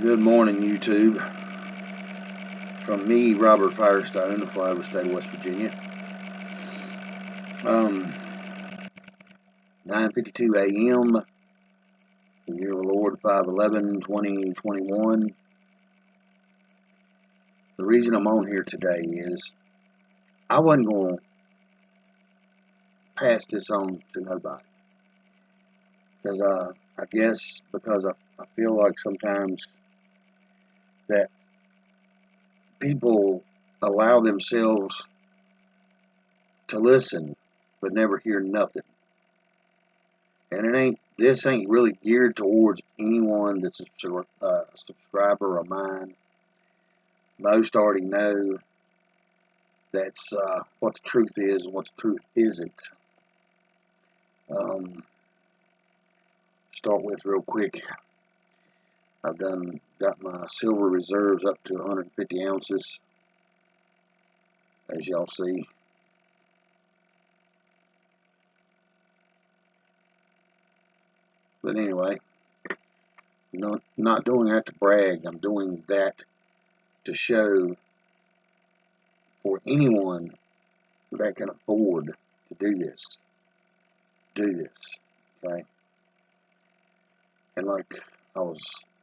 Good morning, YouTube. From me, Robert Firestone, the flyover state of West Virginia. 9:52 a.m. The year of the Lord 5/11/2021. The reason I'm on here today is I wasn't going to pass this on to nobody, because I guess because I feel like sometimes that people allow themselves to listen but never hear nothing. And this ain't really geared towards anyone that's a subscriber of mine. Most already know that's what the truth is and what the truth isn't. Start with real quick. I've got my silver reserves up to 150 ounces, as y'all see. But anyway, not doing that to brag. I'm doing that to show for anyone that can afford to do this, okay? And like I was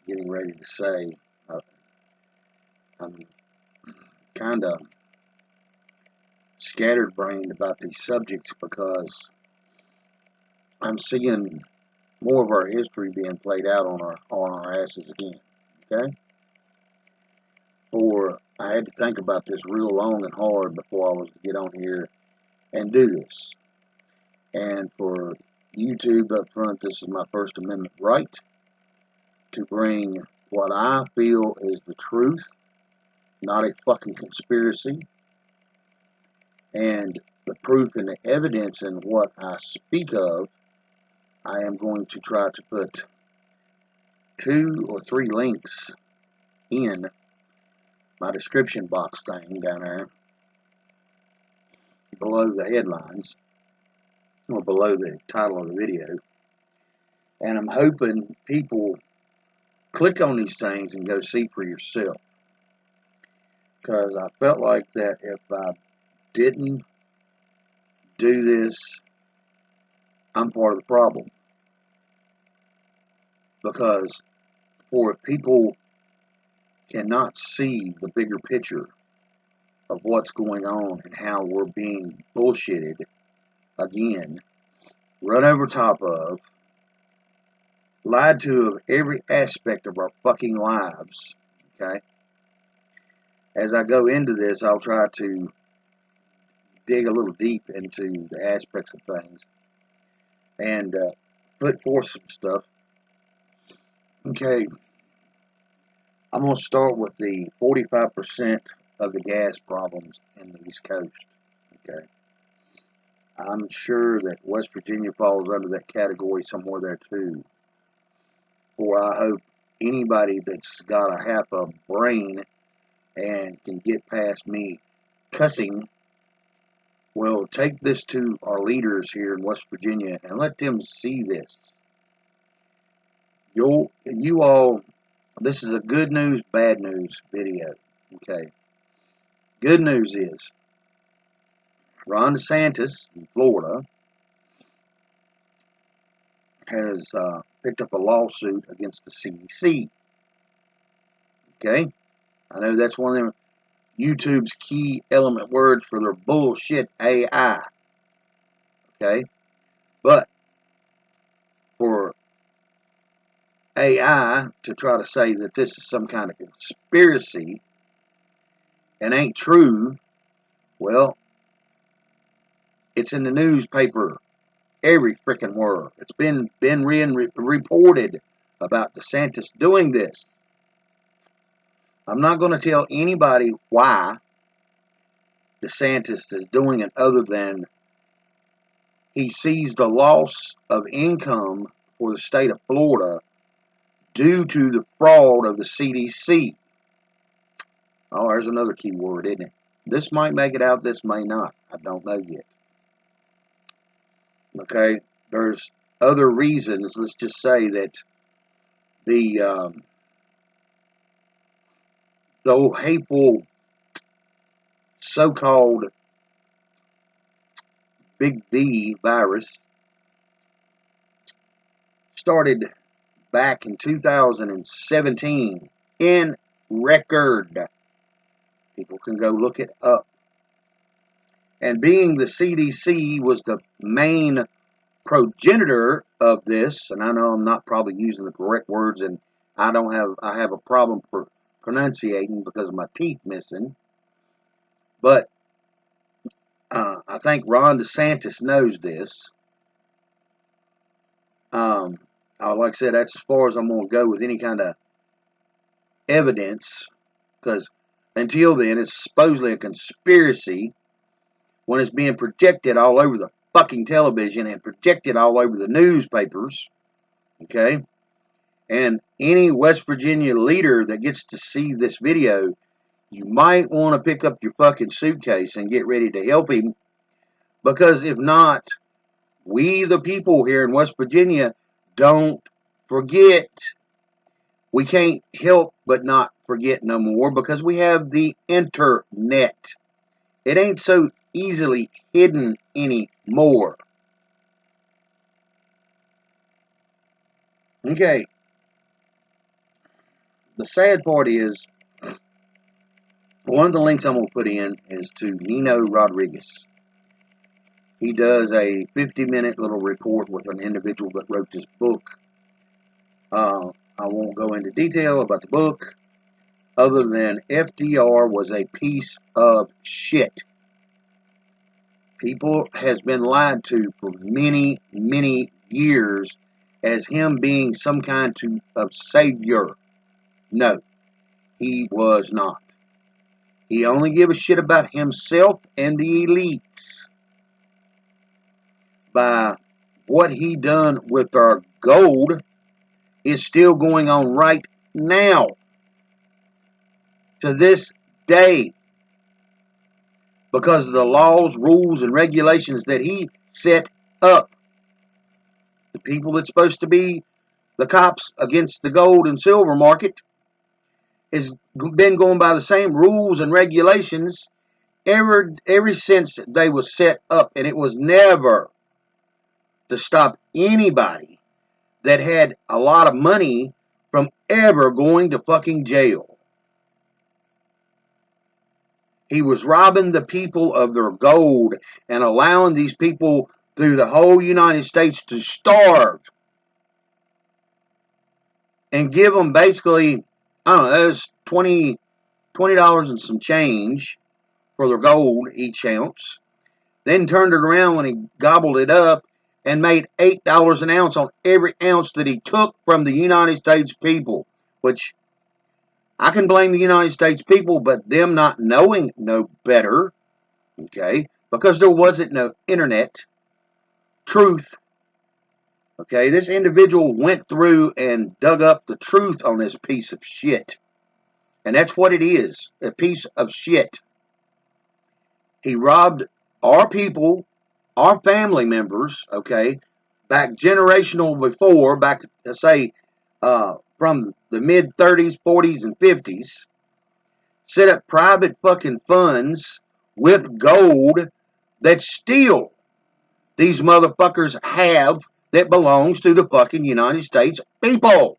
getting ready to say, I'm kind of scattered-brained about these subjects because I'm seeing more of our history being played out on our asses again, okay? I had to think about this real long and hard before I was to get on here and do this. And for YouTube up front, this is my First Amendment right to bring what I feel is the truth, not a fucking conspiracy. And the proof and the evidence in what I speak of, I am going to try to put 2 or 3 links in my description box thing down there below the headlines or below the title of the video. And I'm hoping people click on these things and go see for yourself. Because I felt like that if I didn't do this, I'm part of the problem. Because if people cannot see the bigger picture of what's going on and how we're being bullshitted again, run over top of, lied to of every aspect of our fucking lives, okay? As I go into this, I'll try to dig a little deep into the aspects of things and put forth some stuff. Okay, I'm going to start with the 45% of the gas problems in the East Coast, okay? I'm sure that West Virginia falls under that category somewhere there too. Or I hope anybody that's got a half a brain and can get past me cussing will take this to our leaders here in West Virginia and let them see this. You all, this is a good news, bad news video, okay? Good news is Ron DeSantis in Florida has picked up a lawsuit against the CDC. Okay? I know that's one of them YouTube's key element words for their bullshit AI. Okay? But for AI to try to say that this is some kind of conspiracy and ain't true, well, it's in the newspaper every freaking word. It's been reported about DeSantis doing this. I'm not going to tell anybody why DeSantis is doing it other than he sees the loss of income for the state of Florida due to the fraud of the CDC. Oh, there's another key word, isn't it? This might make it out, this may not. I don't know yet. Okay, there's other reasons. Let's just say that the the old hateful so-called Big D virus started back in 2017 in record. People can go look it up. And being the CDC was the main progenitor of this, and I know I'm not probably using the correct words, and I have a problem pronunciating because of my teeth missing. But I think Ron DeSantis knows this. Like I said, that's as far as I'm going to go with any kind of evidence, because until then, it's supposedly a conspiracy when it's being projected all over the fucking television and projected all over the newspapers. Okay? And any West Virginia leader that gets to see this video, you might want to pick up your fucking suitcase and get ready to help him, because if not, we the people here in West Virginia don't forget. We can't help but not forget no more because we have the internet. It ain't so easily hidden anymore. Okay. The sad part is, one of the links I'm going to put in is to Nino Rodriguez. He does a 50-minute little report with an individual that wrote this book. I won't go into detail about the book, other than FDR was a piece of shit. People has been lied to for many, many years as him being some kind of savior. No, he was not. He only gave a shit about himself and the elites. By what he done with our gold is still going on right now, to this day, because of the laws, rules, and regulations that he set up. The people that's supposed to be the cops against the gold and silver market has been going by the same rules and regulations ever since they was set up, and it was never to stop anybody that had a lot of money from ever going to fucking jail. He was robbing the people of their gold and allowing these people through the whole United States to starve and give them basically, I don't know, there's $20 and some change for their gold each ounce. Then turned it around when he gobbled it up and made $8 an ounce on every ounce that he took from the United States people, which I can blame the United States people, but them not knowing no better, okay, because there wasn't no internet, truth, okay. This individual went through and dug up the truth on this piece of shit, and that's what it is, a piece of shit. He robbed our people, our family members, okay, back generational before, back, say, from the mid 30s, 40s, and 50s, set up private fucking funds with gold that still these motherfuckers have that belongs to the fucking United States people.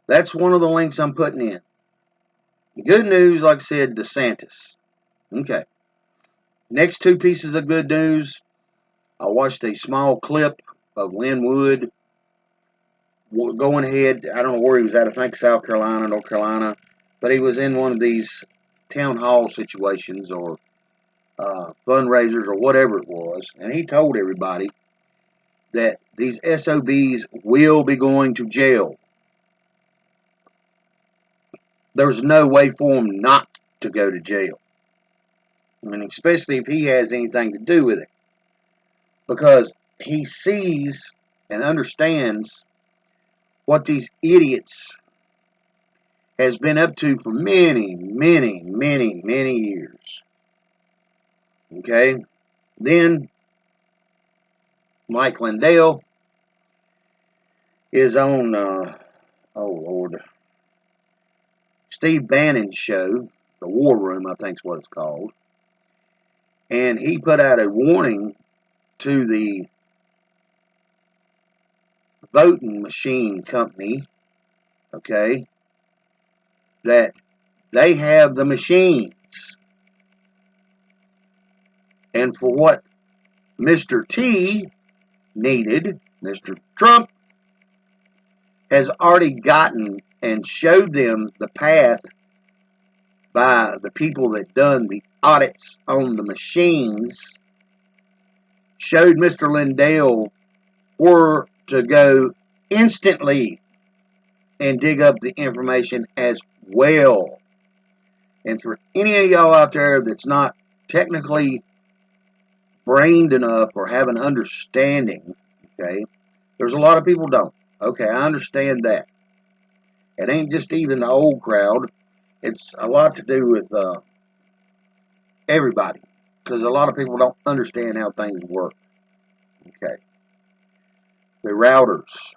That's one of the links I'm putting in. The good news, like I said, DeSantis. Okay. Next two pieces of good news. I watched a small clip of Lin Wood going ahead. I don't know where he was at. I think South Carolina, North Carolina. But he was in one of these town hall situations or fundraisers or whatever it was. And he told everybody that these SOBs will be going to jail. There's no way for him not to go to jail. I mean, especially if he has anything to do with it. Because he sees and understands what these idiots has been up to for many, many, many, many years. Okay? Then Mike Lindell is on oh Lord, Steve Bannon's show, The War Room, I think is what it's called. And he put out a warning to the voting machine company, okay, that they have the machines. And for what Mr. T needed, Mr. Trump has already gotten and showed them the path by the people that done the audits on the machines, showed Mr. Lindell where to go instantly and dig up the information as well. And for any of y'all out there that's not technically brained enough or have an understanding, okay, there's a lot of people don't. Okay, I understand that. It ain't just even the old crowd. It's a lot to do with everybody, because a lot of people don't understand how things work. Okay. The routers.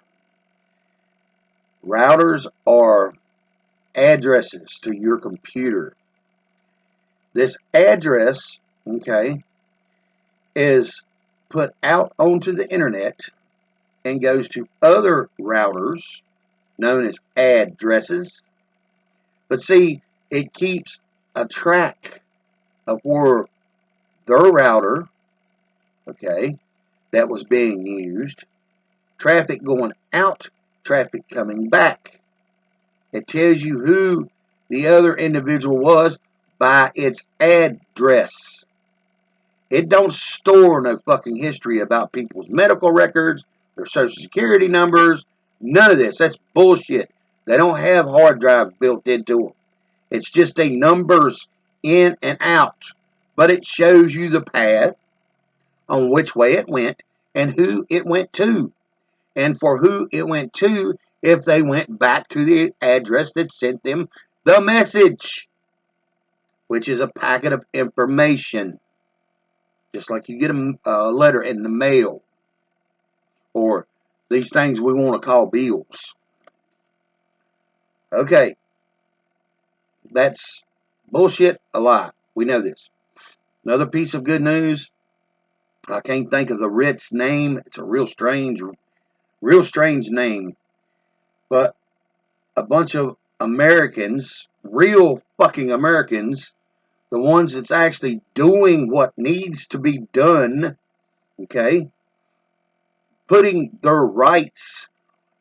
Routers are addresses to your computer. This address, okay, is put out onto the internet and goes to other routers known as addresses. But see, it keeps a track of where their router, okay, that was being used, traffic going out, traffic coming back. It tells you who the other individual was by its address. It don't store no fucking history about people's medical records, their social security numbers, none of this. That's bullshit. They don't have hard drives built into them. It's just a numbers in and out. But it shows you the path on which way it went and who it went to. And for who it went to, if they went back to the address that sent them the message, which is a packet of information. Just like you get a letter in the mail, or these things we want to call bills. Okay, that's bullshit, a lie. We know this. Another piece of good news, I can't think of the writ's name. It's a real strange name. But a bunch of Americans, real fucking Americans, the ones that's actually doing what needs to be done, okay, putting their rights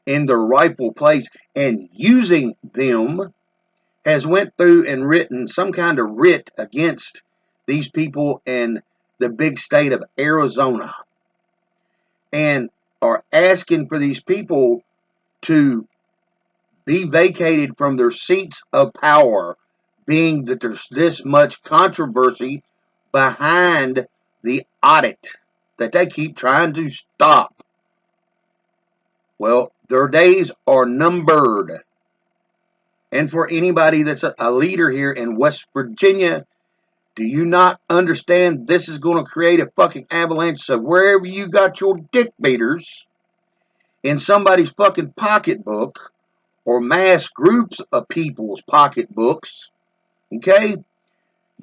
in their rightful place and using them, has went through and written some kind of writ against these people in the big state of Arizona, and are asking for these people to be vacated from their seats of power, being that there's this much controversy behind the audit that they keep trying to stop. Well, their days are numbered. And for anybody that's a leader here in West Virginia, do you not understand this is going to create a fucking avalanche? So wherever you got your dick beaters in somebody's fucking pocketbook, or mass groups of people's pocketbooks, okay,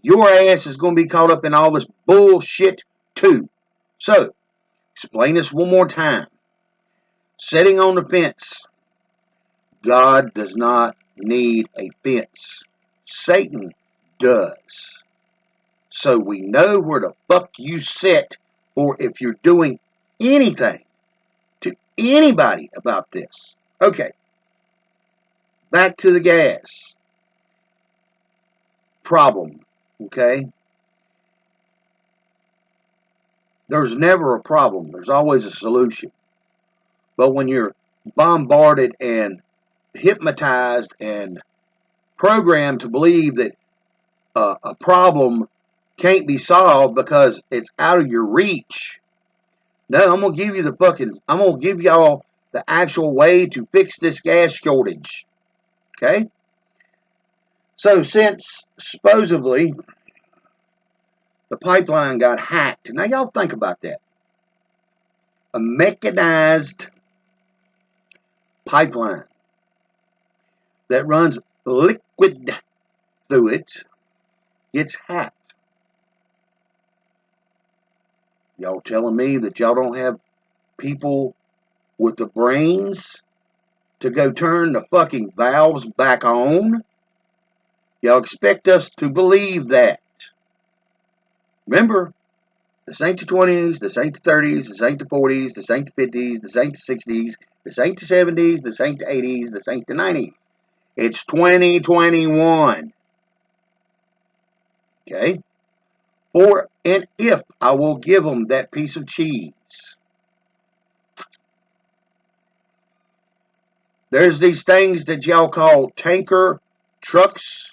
your ass is going to be caught up in all this bullshit too. So, explain this one more time. Sitting on the fence. God does not need a fence. Satan does. So we know where the fuck you sit, or if you're doing anything to anybody about this. Okay. Back to the gas problem. Okay. There's never a problem. There's always a solution. But when you're bombarded and hypnotized and programmed to believe that a problem can't be solved because it's out of your reach, no, I'm going to give you I'm going to give y'all the actual way to fix this gas shortage. Okay? So since supposedly the pipeline got hacked, now y'all think about that. A mechanized pipeline that runs liquid through it gets hacked. Y'all telling me that y'all don't have people with the brains to go turn the fucking valves back on? Y'all expect us to believe that. Remember, this ain't the 20s, this ain't the 30s, this ain't the 40s, this ain't the 50s, this ain't the 60s, this ain't the 70s, this ain't the 80s, this ain't the 90s. It's 2021. Okay? For and if I will give them that piece of cheese. There's these things that y'all call tanker trucks.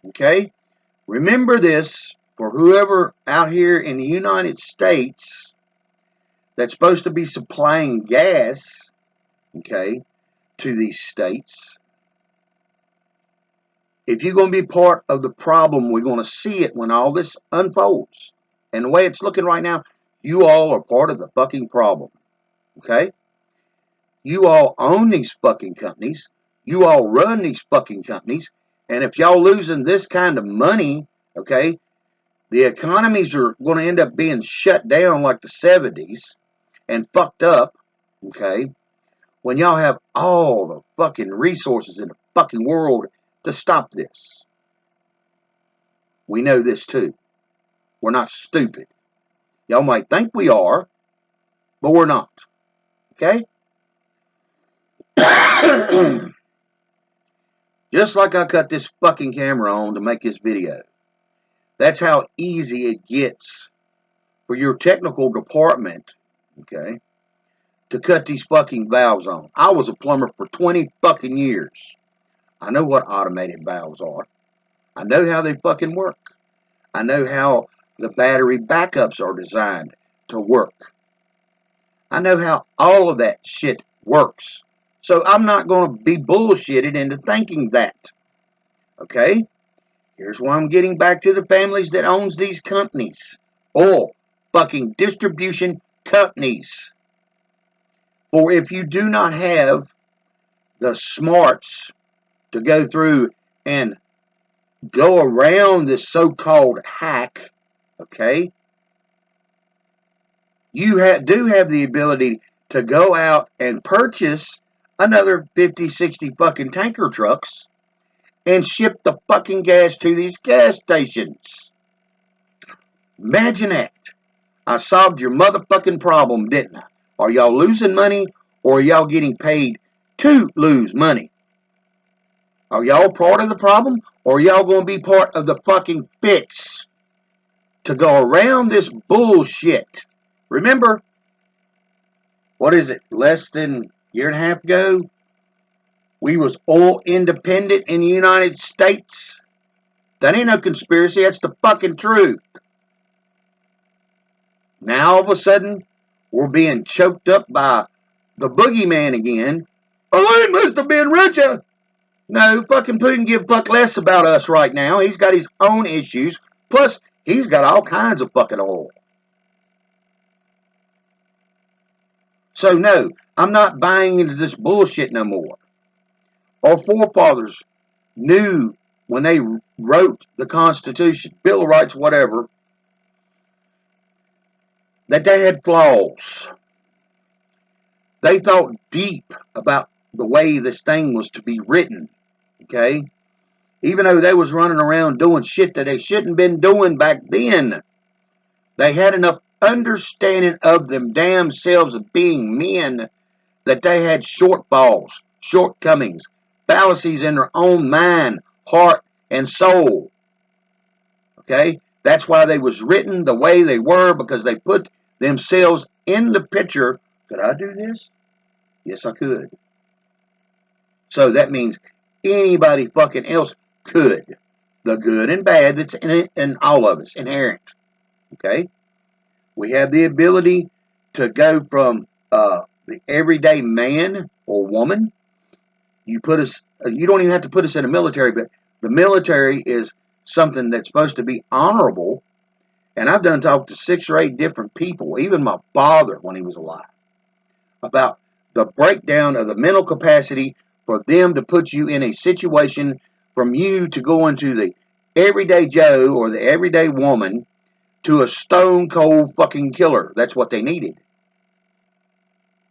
Okay? Remember this for whoever out here in the United States that's supposed to be supplying gas, okay, to these states. If you're going to be part of the problem, we're going to see it when all this unfolds. And the way it's looking right now, you all are part of the fucking problem. Okay? You all own these fucking companies. You all run these fucking companies. And if y'all losing this kind of money, okay, the economies are going to end up being shut down like the 70s and fucked up, okay, when y'all have all the fucking resources in the fucking world to stop this. We know this too. We're not stupid. Y'all might think we are, but we're not. Okay? Just like I cut this fucking camera on to make this video. That's how easy it gets for your technical department, okay, to cut these fucking valves on. I was a plumber for 20 fucking years. I know what automated valves are. I know how they fucking work. I know how the battery backups are designed to work. I know how all of that shit works. So I'm not going to be bullshitted into thinking that. Okay? Here's why I'm getting back to the families that owns these companies. Oil fucking distribution companies. For if you do not have the smarts to go through and go around this so-called hack, okay, you do have the ability to go out and purchase another 50, 60 fucking tanker trucks and ship the fucking gas to these gas stations. Imagine that. I solved your motherfucking problem, didn't I? Are y'all losing money or are y'all getting paid to lose money? Are y'all part of the problem or are y'all going to be part of the fucking fix to go around this bullshit? Remember, what is it, less than a year and a half ago, we was oil independent in the United States? That ain't no conspiracy, that's the fucking truth. Now all of a sudden, we're being choked up by the boogeyman again. Oh, it must have been Russia. No, fucking Putin give a fuck less about us right now. He's got his own issues. Plus, he's got all kinds of fucking oil. So no, I'm not buying into this bullshit no more. Our forefathers knew when they wrote the Constitution, Bill of Rights, whatever, that they had flaws. They thought deep about the way this thing was to be written, okay? Even though they was running around doing shit that they shouldn't been doing back then, they had enough understanding of them damn selves of being men that they had shortfalls, shortcomings, fallacies in their own mind, heart, and soul. Okay? That's why they was written the way they were, because they put themselves in the picture. Could I do this? Yes, I could. So that means anybody fucking else could. The good and bad that's in it, in all of us, inherent. Okay? We have the ability to go from the everyday man or woman. You put us. You don't even have to put us in the military, but the military is something that's supposed to be honorable. And I've done talked to 6 or 8 different people, even my father when he was alive, about the breakdown of the mental capacity for them to put you in a situation from you to go into the everyday Joe or the everyday woman to a stone cold fucking killer. That's what they needed.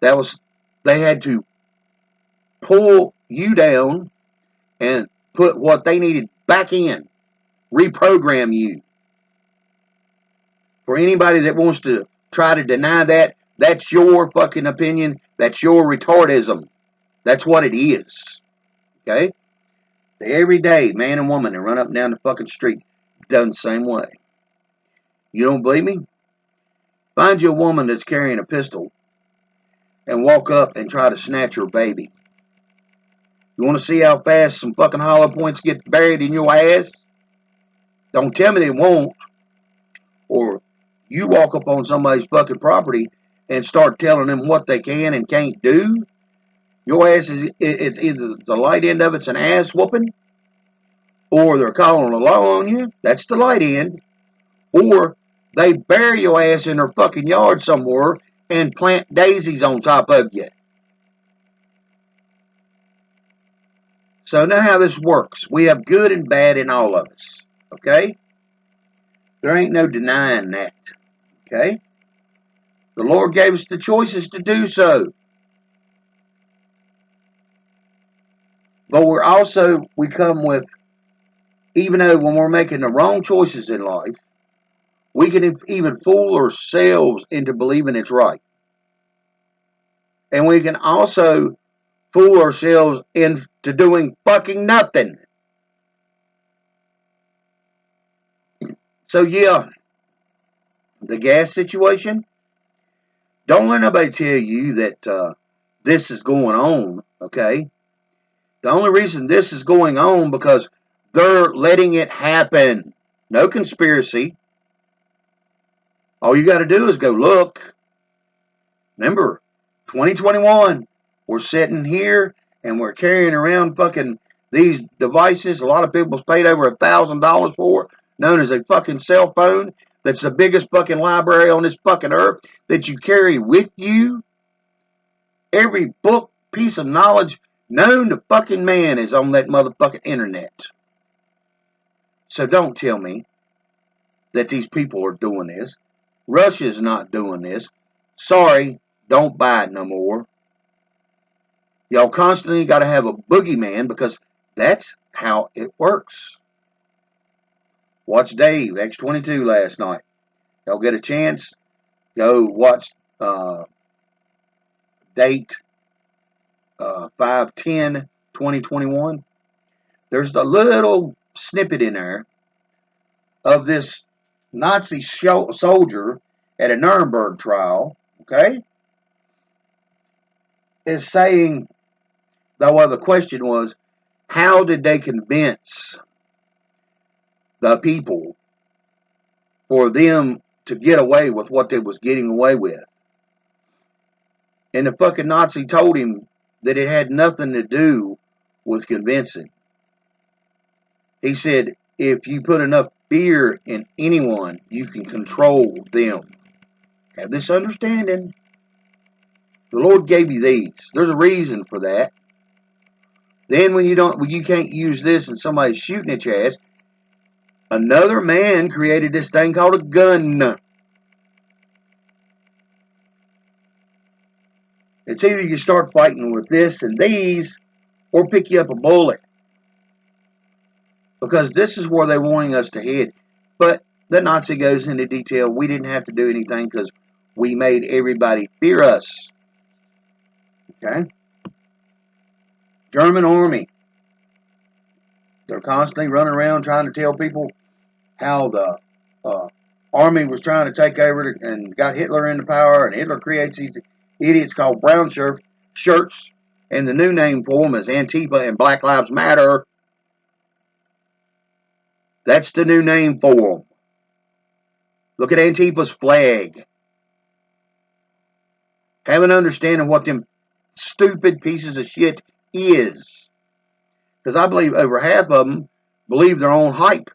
They had to pull you down and put what they needed back in, reprogram you. For anybody that wants to try to deny that, that's your fucking opinion. That's your retardism. That's what it is. Okay? The everyday man and woman that run up and down the fucking street done the same way. You don't believe me? Find you a woman that's carrying a pistol and walk up and try to snatch her baby. You want to see how fast some fucking hollow points get buried in your ass? Don't tell me they won't. Or you walk up on somebody's fucking property and start telling them what they can and can't do. Your ass is, it's either the light end of it's an ass whooping, or they're calling the law on you. That's the light end. Or they bury your ass in their fucking yard somewhere and plant daisies on top of you. So now how this works. We have good and bad in all of us. Okay? There ain't no denying that. Okay? The Lord gave us the choices to do so. But we come with, even though when we're making the wrong choices in life, we can even fool ourselves into believing it's right. And we can also fool ourselves into doing fucking nothing. So yeah, the gas situation, don't let nobody tell you that this is going on, okay? The only reason this is going on because they're letting it happen. No conspiracy. All you got to do is go look. Remember, 2021, we're sitting here and we're carrying around fucking these devices a lot of people's paid over $1,000 for, known as a fucking cell phone. That's the biggest fucking library on this fucking earth that you carry with you. Every book, piece of knowledge known to fucking man is on that motherfucking internet. So don't tell me that these people are doing this. Russia's not doing this. Sorry, don't buy it no more. Y'all constantly got to have a boogeyman because that's how it works. Watch Dave, X22 last night. Y'all get a chance, go watch date 5/10/2021. There's a little snippet in there of this Nazi soldier at a Nuremberg trial, okay, is saying, though the question was, how did they convince the people for them to get away with what they was getting away with? And the fucking Nazi told him that it had nothing to do with convincing. He said, if you put enough fear in anyone, you can control them. Have this understanding. The Lord gave you these. There's a reason for that. Then when you can't use this and somebody's shooting at your ass, another man created this thing called a gun. It's either you start fighting with this and these, or pick you up a bullet. Because this is where they're wanting us to head. But the Nazi goes into detail. We didn't have to do anything because we made everybody fear us. Okay? German army. They're constantly running around trying to tell people how the army was trying to take over and got Hitler into power, and Hitler creates these idiots called brown shirts, and the new name for them is Antifa and Black Lives Matter. That's the new name for them. Look at Antifa's flag. Have an understanding what them stupid pieces of shit is. Because I believe over half of them believe their own hype.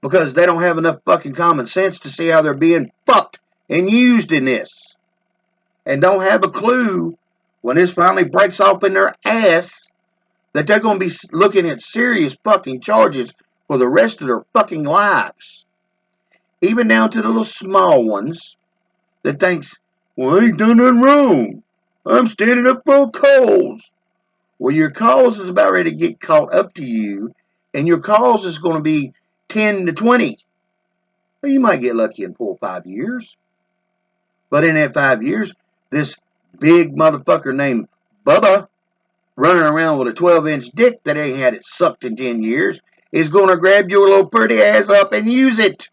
Because they don't have enough fucking common sense to see how they're being fucked and used in this. And don't have a clue when this finally breaks off in their ass, that they're going to be looking at serious fucking charges for the rest of their fucking lives. Even down to the little small ones that thinks, well, I ain't done nothing wrong. I'm standing up for a cause. Well, your cause is about ready to get caught up to you, and your cause is going to be 10 to 20. Well, you might get lucky in 4 or 5 years. But in that 5 years, this big motherfucker named Bubba, running around with a 12-inch dick that ain't had it sucked in 10 years, is going to grab your little pretty ass up and use it.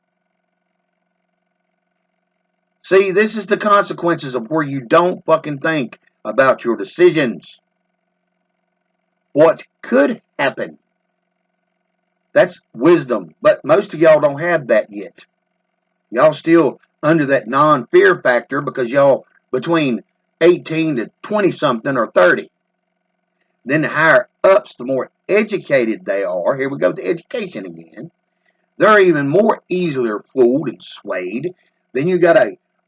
See, this is the consequences of where you don't fucking think about your decisions. What could happen? That's wisdom. But most of y'all don't have that yet. Y'all still under that non-fear factor because y'all between 18 to 20 something or 30. Then the higher ups, the more educated they are. Here we go to education again. They're even more easily fooled and swayed. Then you got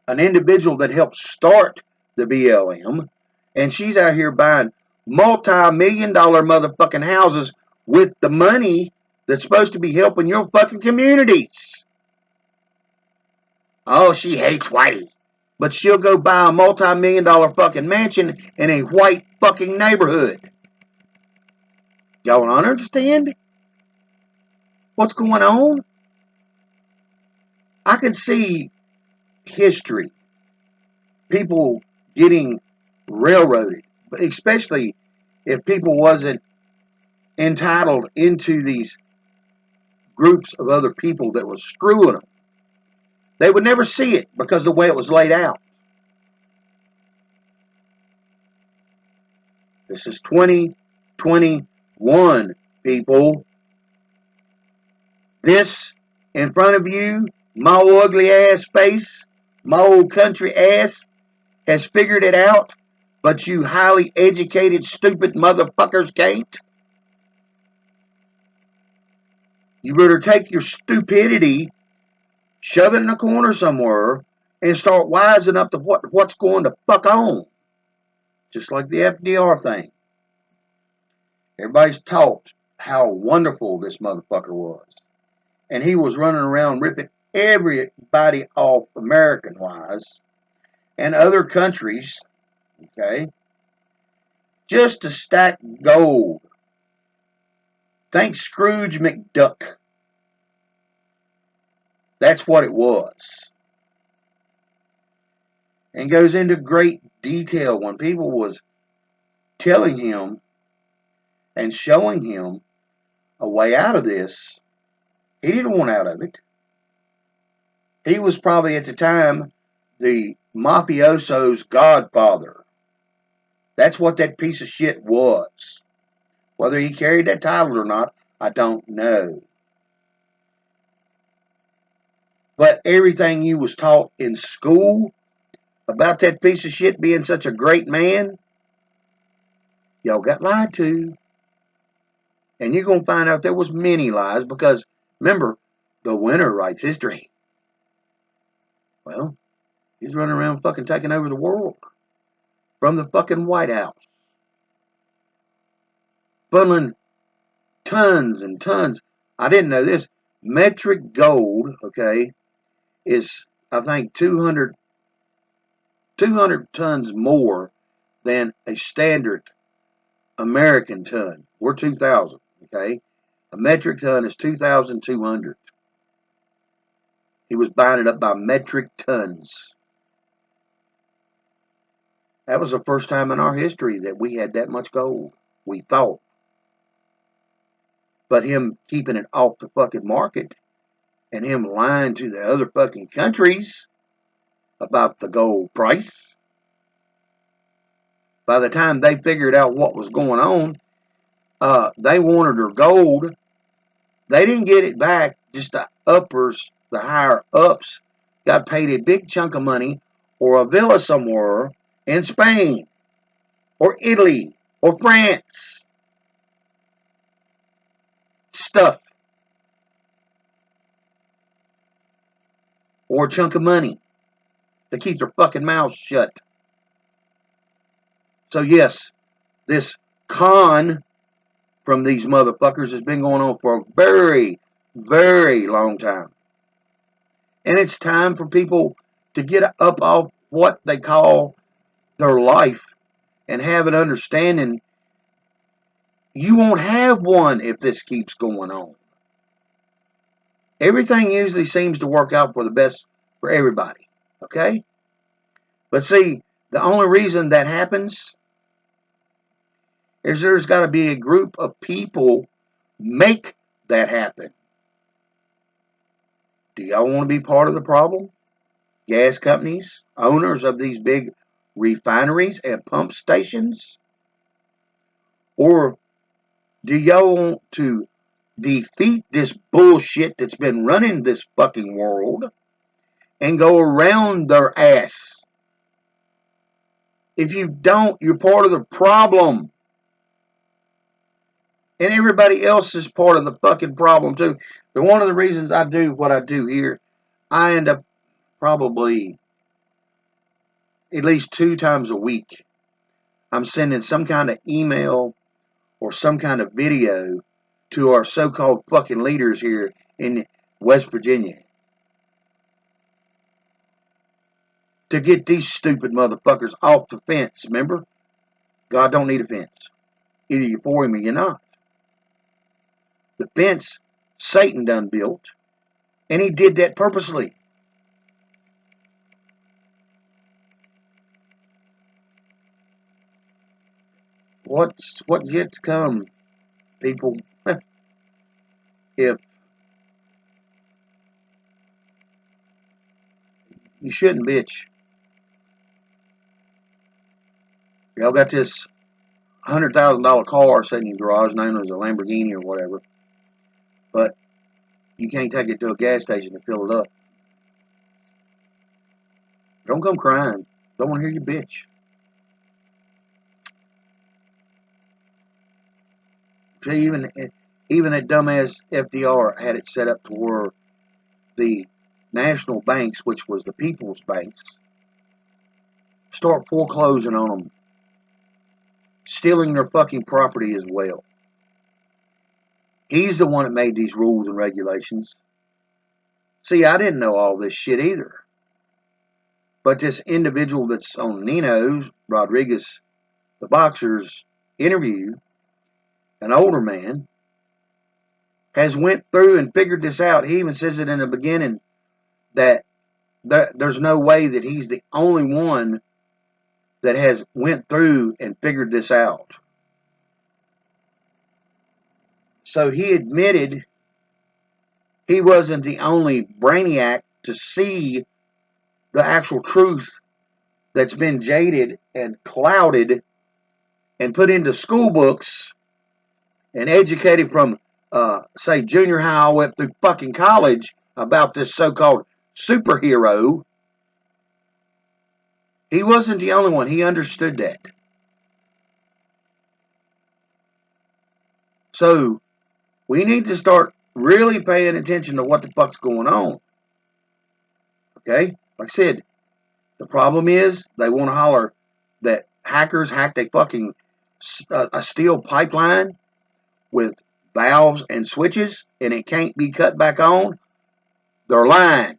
an individual that helped start the BLM, and she's out here buying multi-million-dollar motherfucking houses with the money that's supposed to be helping your fucking communities. Oh, she hates whitey. But she'll go buy a multi-million-dollar fucking mansion in a white fucking neighborhood. Y'all don't understand what's going on? I can see history, people getting railroaded, but especially if people wasn't entitled into these groups of other people that was screwing them. They would never see it because of the way it was laid out. This is 2021, people. This in front of you, my old ugly ass face, my old country ass, has figured it out, but you highly educated, stupid motherfuckers can't. You better take your stupidity, shove it in a corner somewhere, and start wising up to what's going to fuck on. Just like the FDR thing. Everybody's taught how wonderful this motherfucker was. And he was running around ripping everybody off American-wise and other countries, okay, just to stack gold. Think Scrooge McDuck. That's what it was. And goes into great detail when people was telling him and showing him a way out of this. He didn't want out of it. He was probably at the time the mafioso's godfather. That's what that piece of shit was. Whether he carried that title or not, I don't know. But everything you was taught in school about that piece of shit being such a great man, y'all got lied to. And you're going to find out there was many lies because, remember, the winner writes history. Well, he's running around fucking taking over the world from the fucking White House. Funneling tons and tons. I didn't know this. Metric gold, okay, is, I think, 200 tons more than a standard American ton. We're 2,000, okay? A metric ton is 2,200. He was buying it up by metric tons. That was the first time in our history that we had that much gold, we thought. But him keeping it off the fucking market and him lying to the other fucking countries about the gold price, by the time they figured out what was going on, they wanted their gold. They didn't get it back. Just the uppers, the higher ups, got paid a big chunk of money or a villa somewhere in Spain or Italy or France. Stuff. Or a chunk of money to keep their fucking mouths shut. So yes, this con from these motherfuckers has been going on for a very, very long time. And it's time for people to get up off what they call their life and have an understanding. You won't have one if this keeps going on. Everything usually seems to work out for the best for everybody. Okay? But see, the only reason that happens is there's got to be a group of people make that happen. Do y'all want to be part of the problem? Gas companies, owners of these big refineries and pump stations? Or do y'all want to defeat this bullshit that's been running this fucking world and go around their ass? If you don't, you're part of the problem. And everybody else is part of the fucking problem too. But one of the reasons I do what I do here, I end up probably at least 2 times a week, I'm sending some kind of email or some kind of video to our so-called fucking leaders here in West Virginia to get these stupid motherfuckers off the fence. Remember, God don't need a fence. Either you're for him or you're not. The fence Satan done built, and he did that purposely. What's yet to come, people? If you shouldn't bitch. Y'all got this $100,000 car sitting in your garage, known as a Lamborghini or whatever, but you can't take it to a gas station to fill it up. Don't come crying. Don't want to hear you bitch. See, even that dumbass FDR had it set up to where the national banks, which was the people's banks, start foreclosing on them, stealing their fucking property as well. He's the one that made these rules and regulations. See, I didn't know all this shit either. But this individual that's on Nino Rodriguez, the boxer's interview, an older man, has went through and figured this out. He even says it in the beginning that there's no way that he's the only one that has went through and figured this out. So he admitted he wasn't the only brainiac to see the actual truth that's been jaded and clouded and put into school books and educated from, say, junior high all the way up through fucking college about this so-called superhero. He wasn't the only one. He understood that. So we need to start really paying attention to what the fuck's going on. Okay? Like I said, the problem is they want to holler that hackers hacked a fucking a steel pipeline with valves and switches and it can't be cut back on. They're lying.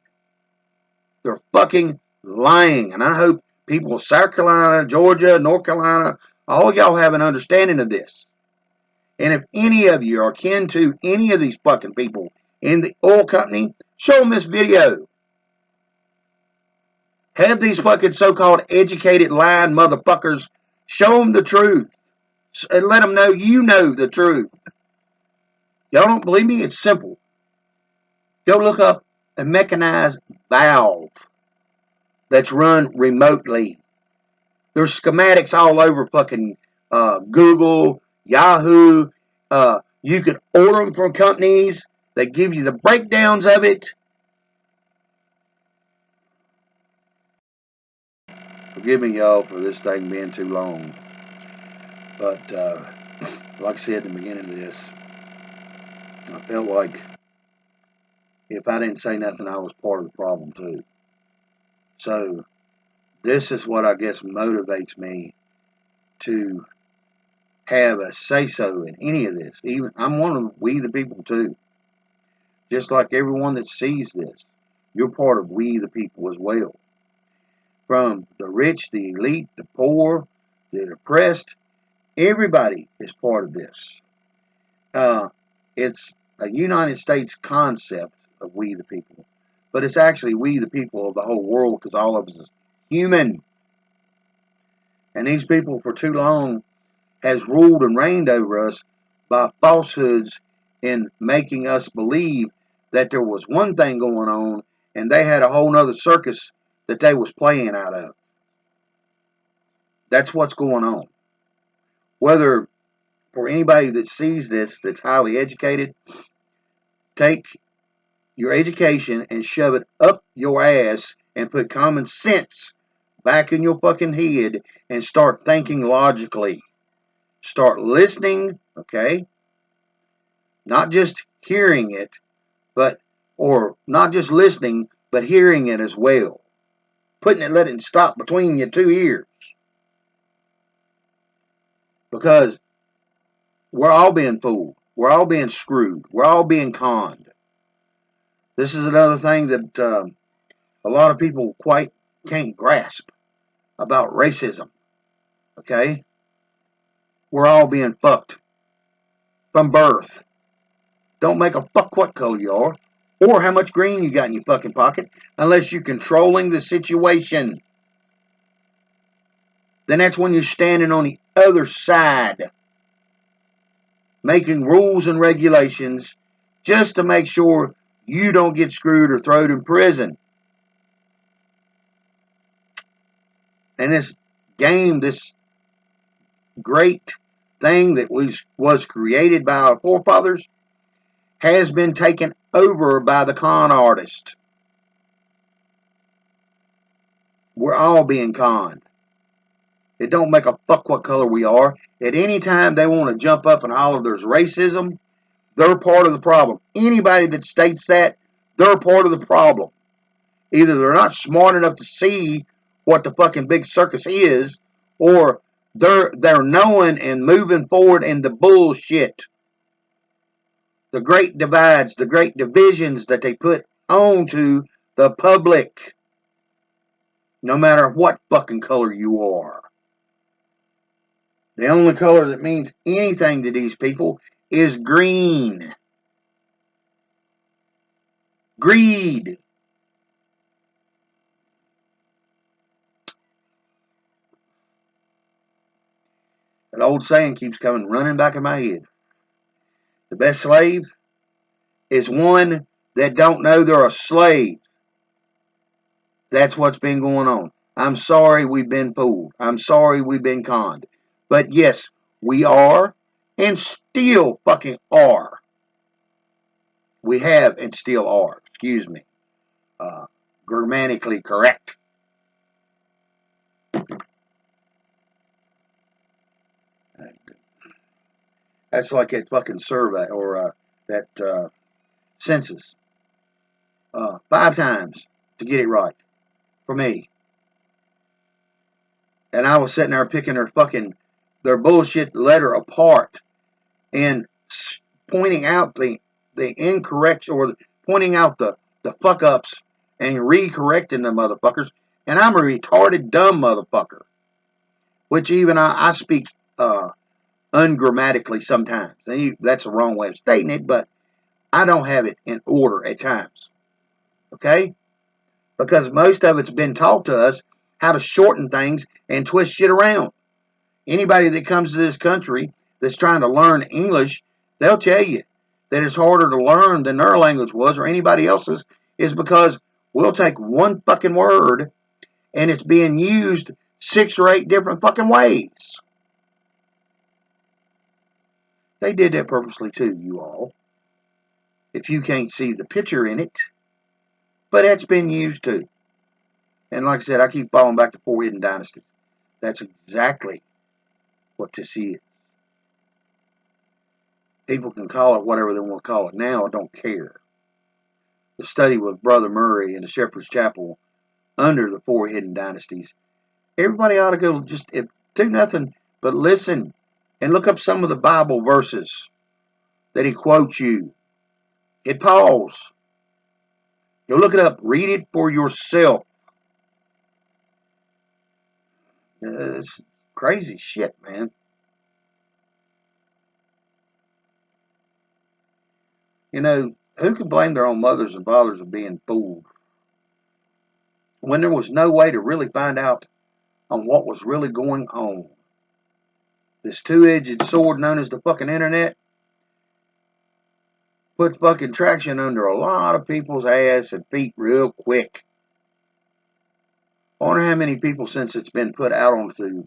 They're fucking lying. And I hope people in South Carolina, Georgia, North Carolina, all of y'all have an understanding of this. And if any of you are kin to any of these fucking people in the oil company, show them this video. Have these fucking so-called educated lying motherfuckers show them the truth. And let them know you know the truth. Y'all don't believe me? It's simple. Go look up a mechanized valve that's run remotely. There's schematics all over fucking Google, Yahoo. You could order them from companies. They give you the breakdowns of it. Forgive me, y'all, for this thing being too long. But like I said in the beginning of this, I felt like if I didn't say nothing, I was part of the problem too. So this is what I guess motivates me to have a say-so in any of this. Even I'm one of we the people too. Just like everyone that sees this, you're part of we the people as well. From the rich, the elite, the poor, the oppressed, everybody is part of this. It's a United States concept of we the people, but it's actually we the people of the whole world because all of us is human. And these people for too long has ruled and reigned over us by falsehoods in making us believe that there was one thing going on and they had a whole nother circus that they was playing out of. That's what's going on. Whether for anybody that sees this that's highly educated, take your education and shove it up your ass and put common sense back in your fucking head and start thinking logically. Start listening, okay? Not just hearing it, but, or not just listening, but hearing it as well. Letting it stop between your two ears. Because we're all being fooled. We're all being screwed. We're all being conned. This is another thing that a lot of people quite can't grasp about racism. Okay? We're all being fucked from birth. Don't make a fuck what color you are or how much green you got in your fucking pocket unless you're controlling the situation. Then that's when you're standing on the other side making rules and regulations just to make sure you don't get screwed or thrown in prison. And this game, this great thing that was created by our forefathers, has been taken over by the con artist. We're all being conned. It don't make a fuck what color we are. At any time they want to jump up and holler there's racism, they're part of the problem. Anybody that states that, they're part of the problem. Either they're not smart enough to see what the fucking big circus is, or they're knowing and moving forward in the bullshit. The great divides, the great divisions that they put onto the public, no matter what fucking color you are. The only color that means anything to these people is green. Greed. That old saying keeps coming running back in my head. The best slave is one that don't know they're a slave. That's what's been going on. I'm sorry we've been fooled. I'm sorry we've been conned. But yes, we are and still fucking are. We have and still are. Excuse me. Grammatically correct. That's like that fucking survey or that census. 5 times to get it right for me. And I was sitting there picking their bullshit letter apart and pointing out the incorrect or pointing out the fuck ups and re-correcting the motherfuckers. And I'm a retarded dumb motherfucker, which even I speak ungrammatically sometimes. That's the wrong way of stating it, but I don't have it in order at times. Okay? Because most of it's been taught to us how to shorten things and twist shit around. Anybody that comes to this country that's trying to learn English, they'll tell you that it's harder to learn than their language was or anybody else's, is because we'll take one fucking word and it's being used 6 or 8 different fucking ways. They did that purposely too, you all. If you can't see the picture in it, but it's been used too. And like I said, I keep falling back to 4 Hidden Dynasties. That's exactly what this is. People can call it whatever they want to call it now. I don't care. The study with Brother Murray in the Shepherd's Chapel under the 4 Hidden Dynasties. Everybody ought to go just do nothing But listen and look up some of the Bible verses that he quotes you. Hit pause. Go look it up. Read it for yourself. It's crazy shit, man. You know, who can blame their own mothers and fathers of being fooled when there was no way to really find out on what was really going on? This two-edged sword known as the fucking internet put fucking traction under a lot of people's ass and feet real quick. I wonder how many people, since it's been put out onto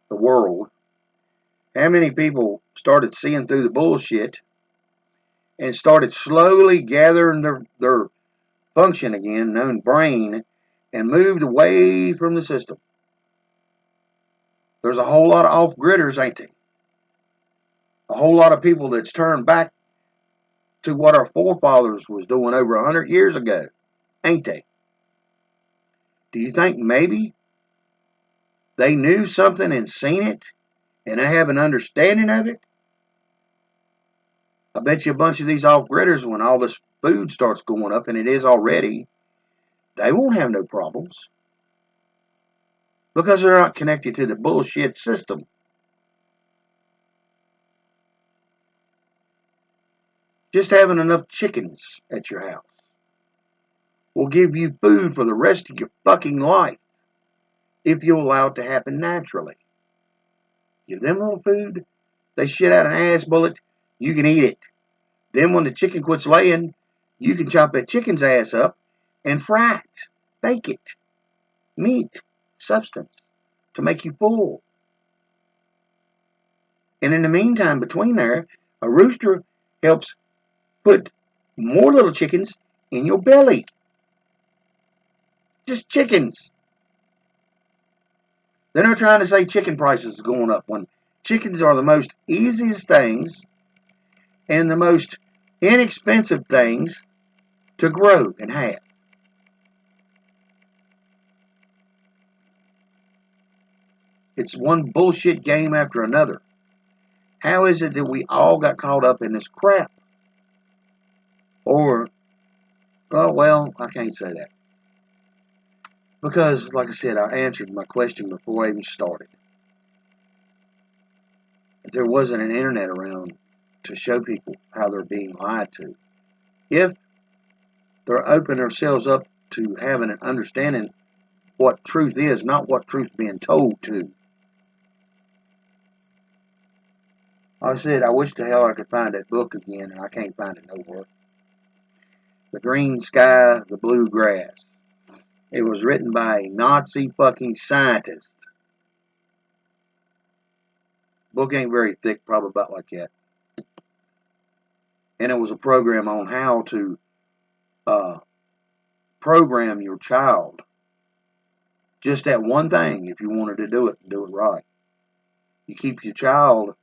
the world, how many people started seeing through the bullshit and started slowly gathering their function again, known brain, and moved away from the system. There's a whole lot of off-gridders, ain't there? A whole lot of people that's turned back to what our forefathers was doing over 100 years ago, ain't they? Do you think maybe they knew something and seen it and they have an understanding of it? I bet you a bunch of these off-gridders, when all this food starts going up, and it is already, they won't have no problems because they're not connected to the bullshit system. Just having enough chickens at your house will give you food for the rest of your fucking life if you allow it to happen naturally. Give them a little food, they shit out an ass bullet, you can eat it. Then when the chicken quits laying, you can chop that chicken's ass up and fry it, bake it, meat, substance, to make you full. And in the meantime, between there, a rooster helps put more little chickens in your belly. Just chickens. They're not trying to say chicken prices is going up when chickens are the most easiest things and the most inexpensive things to grow and have. It's one bullshit game after another. How is it that we all got caught up in this crap? Or, oh, well, I can't say that. Because, like I said, I answered my question before I even started. If there wasn't an internet around to show people how they're being lied to, if they're opening themselves up to having an understanding what truth is, not what truth's being told to. Like I said, I wish to hell I could find that book again, and I can't find it nowhere. The Green Sky, the Blue Grass. It was written by a Nazi fucking scientist. Book ain't very thick, probably about like that. And it was a program on how to program your child. Just that one thing, if you wanted to do it right. You keep your child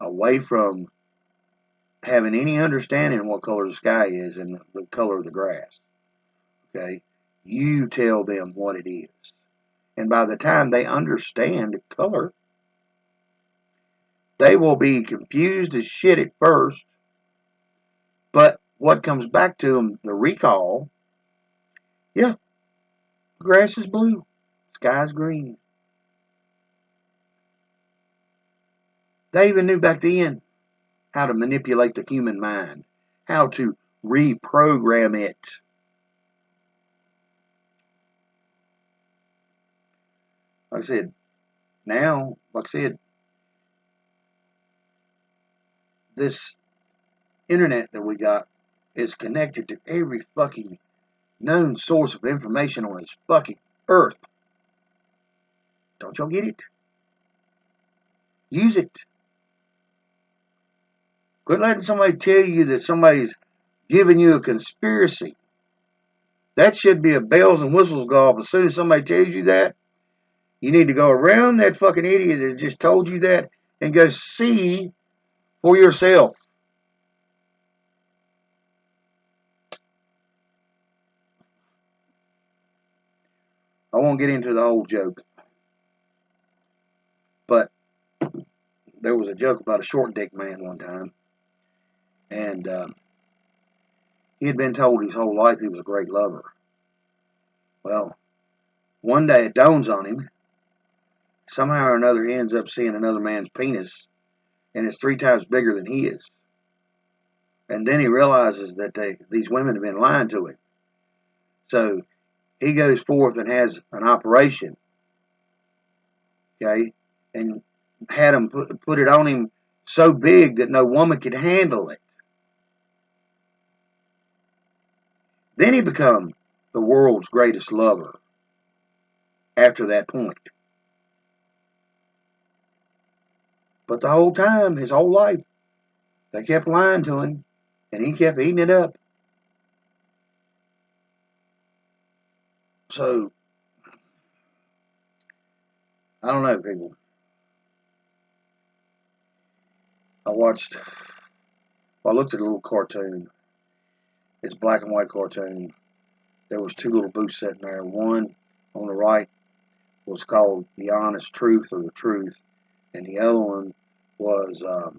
away from having any understanding of what color the sky is and the color of the grass. Okay? You tell them what it is. And by the time they understand color, they will be confused as shit at first. But what comes back to them, the recall, yeah, grass is blue, sky's green. They even knew back then how to manipulate the human mind, how to reprogram it. Like I said, now, like I said, this internet that we got is connected to every fucking known source of information on this fucking earth. Don't y'all get it? Use it. Quit letting somebody tell you that somebody's giving you a conspiracy. That should be a bells and whistles go off as soon as somebody tells you that. You need to go around that fucking idiot that just told you that and go see for yourself. I won't get into the whole joke, but there was a joke about a short dick man one time, and he had been told his whole life he was a great lover. Well, one day it dawns on him. Somehow or another, he ends up seeing another man's penis, and it's 3 times bigger than he is. And then he realizes that these women have been lying to him. So he goes forth and has an operation, okay, and had them put it on him so big that no woman could handle it. Then he becomes the world's greatest lover after that point. But the whole time, his whole life, they kept lying to him, and he kept eating it up. So, I don't know, people. I looked at a little cartoon. It's a black and white cartoon. There was 2 little booths sitting there. One on the right was called The Honest Truth or The Truth, and the other one was A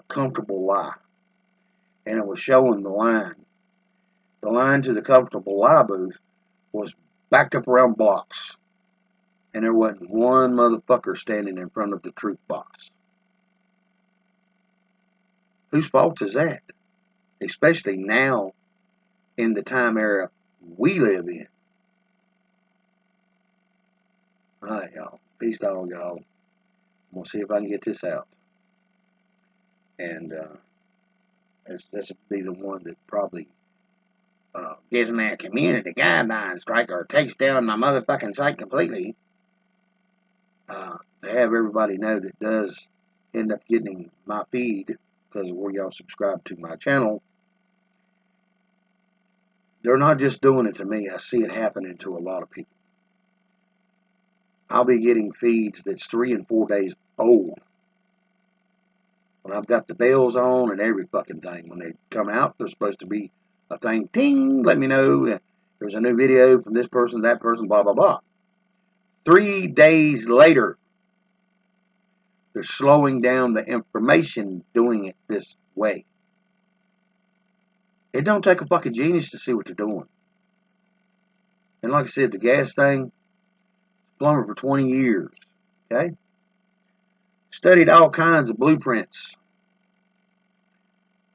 Comfortable Lie. And it was showing the line. The line to the Comfortable Lie booth was backed up around blocks. And there wasn't one motherfucker standing in front of the truth box. Whose fault is that? Especially now in the time era we live in. Alright, y'all. Peace out, y'all. I'm going to see if I can get this out. And this would be the one that probably gives me a community guideline strike or takes down my motherfucking site completely. To have everybody know that does end up getting my feed because of where y'all subscribe to my channel. They're not just doing it to me. I see it happening to a lot of people. I'll be getting feeds that's 3 and 4 days old. When I've got the bells on and every fucking thing. When they come out, they're supposed to be a thing. Ting, let me know. There's a new video from this person, that person, blah, blah, blah. 3 days later, they're slowing down the information doing it this way. It don't take a fucking genius to see what they're doing. And like I said, the gas thing, plumber for 20 years. Okay? Studied all kinds of blueprints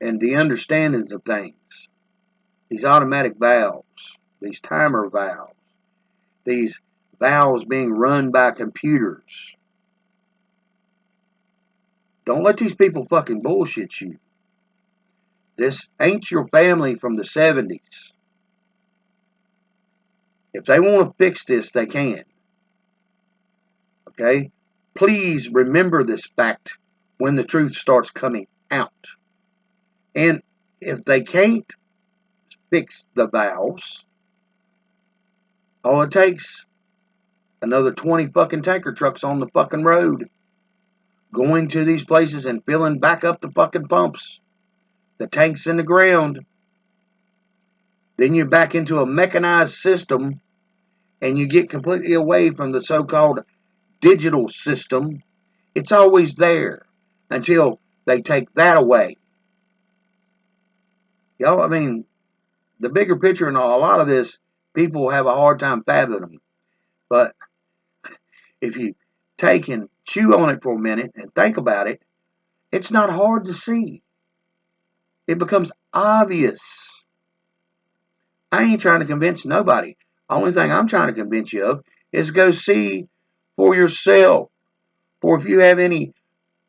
and the understandings of things. These automatic valves, these timer valves, these valves being run by computers. Don't let these people fucking bullshit you. This ain't your family from the 70s. If they want to fix this, they can. Okay? Please remember this fact when the truth starts coming out. And if they can't fix the valves, all it takes, another 20 fucking tanker trucks on the fucking road going to these places and filling back up the fucking pumps, the tanks in the ground. Then you're back into a mechanized system and you get completely away from the so-called digital system. It's always there until they take that away. Y'all, I mean, the bigger picture in a lot of this, people have a hard time fathoming. But if you take and chew on it for a minute and think about it, it's not hard to see. It becomes obvious. I ain't trying to convince nobody. The only thing I'm trying to convince you of is go see for yourself. For if you have any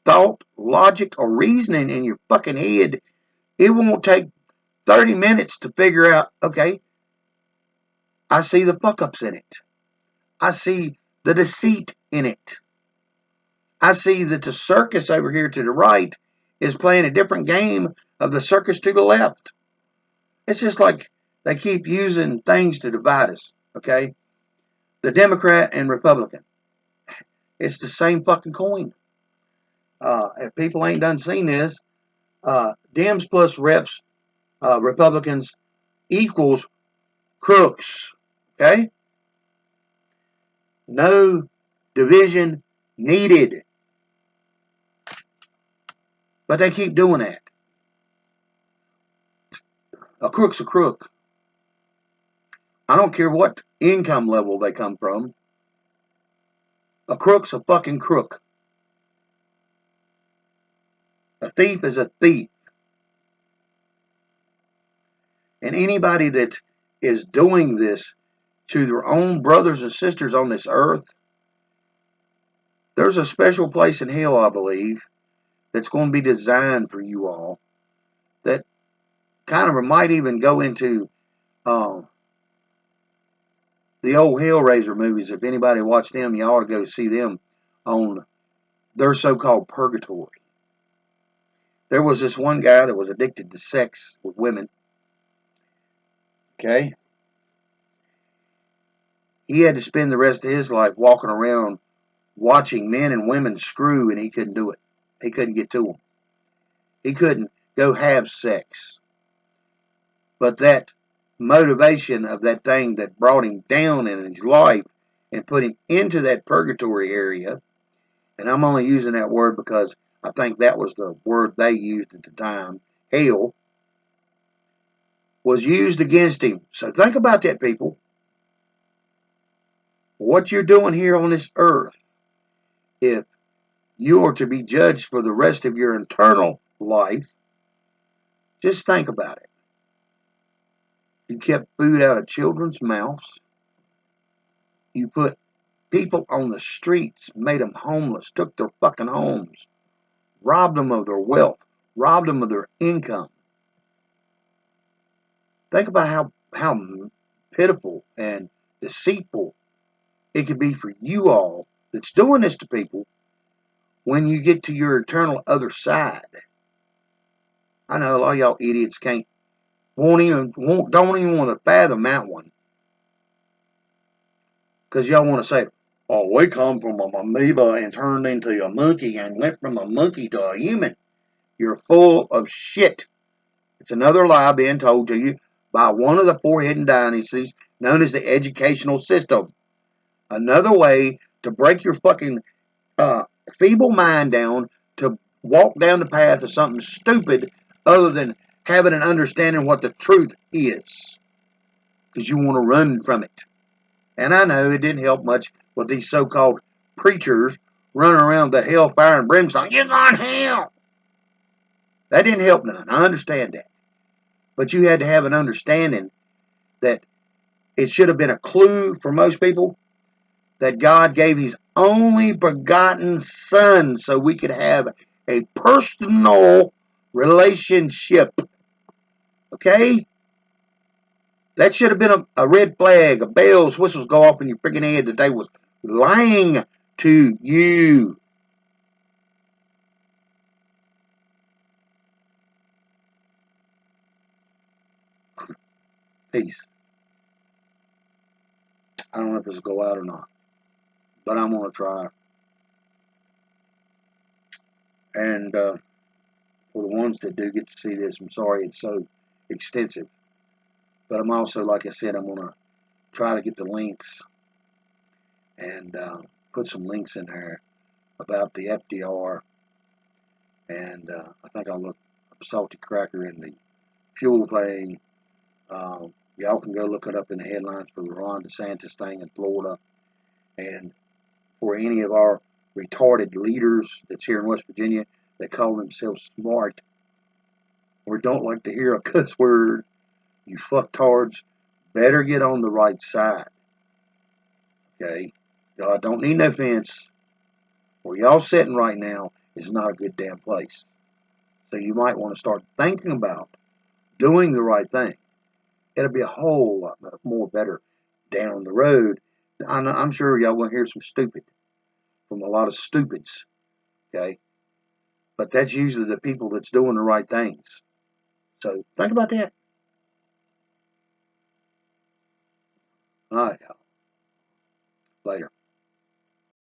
thought, logic, or reasoning in your fucking head, it won't take 30 minutes to figure out, okay, I see the fuck-ups in it. I see the deceit in it. I see that the circus over here to the right is playing a different game of the circus to the left. It's just like they keep using things to divide us, okay? The Democrat and Republican. It's the same fucking coin. If people ain't done seen this, Dems plus reps, Republicans equals crooks, okay? No division needed. But they keep doing that. A crook's a crook. I don't care what income level they come from. A crook's a fucking crook. A thief is a thief. And anybody that is doing this to their own brothers and sisters on this earth, there's a special place in hell, I believe, that's going to be designed for you all that kind of might even go into the old Hellraiser movies. If anybody watched them, you ought to go see them on their so-called purgatory. There was this one guy that was addicted to sex with women. Okay? He had to spend the rest of his life walking around watching men and women screw, and he couldn't do it. He couldn't get to them. He couldn't go have sex. But that motivation of that thing that brought him down in his life and put him into that purgatory area, and I'm only using that word because I think that was the word they used at the time, hell, was used against him. So think about that, people. What you're doing here on this earth, if you are to be judged for the rest of your eternal life, just think about it. You kept food out of children's mouths. You put people on the streets, made them homeless, took their fucking homes, robbed them of their wealth, robbed them of their income. Think about how pitiful and deceitful it could be for you all that's doing this to people when you get to your eternal other side. I know a lot of y'all idiots don't even want to fathom that one. Because y'all want to say, oh, we come from an amoeba and turned into a monkey and went from a monkey to a human. You're full of shit. It's another lie being told to you by one of the four hidden dynasties known as the educational system. Another way to break your fucking feeble mind down to walk down the path of something stupid other than having an understanding what the truth is. Because you want to run from it. And I know it didn't help much with these so-called preachers running around the hellfire and brimstone. You're going to hell. That didn't help none. I understand that. But you had to have an understanding that it should have been a clue for most people that God gave his only begotten son so we could have a personal relationship. Okay? That should have been a red flag, a bells, whistles go off in your freaking head that they was lying to you. Peace. I don't know if this will go out or not, but I'm going to try. And for the ones that do get to see this, I'm sorry it's so extensive. But I'm also, like I said, I'm going to try to get the links and put some links in there about the FDR. And I think I'll look up Salty Cracker and the fuel thing. Y'all can go look it up in the headlines for the Ron DeSantis thing in Florida. And for any of our retarded leaders that's here in West Virginia that call themselves smart or don't like to hear a cuss word, you fucktards, better get on the right side. Okay? God don't need no fence. Where y'all sitting right now is not a good damn place. So you might want to start thinking about doing the right thing. It'll be a whole lot more better down the road. I'm sure y'all will hear some stupid from a lot of stupids. Okay? But that's usually the people that's doing the right things. So think about that. All right, y'all. Later.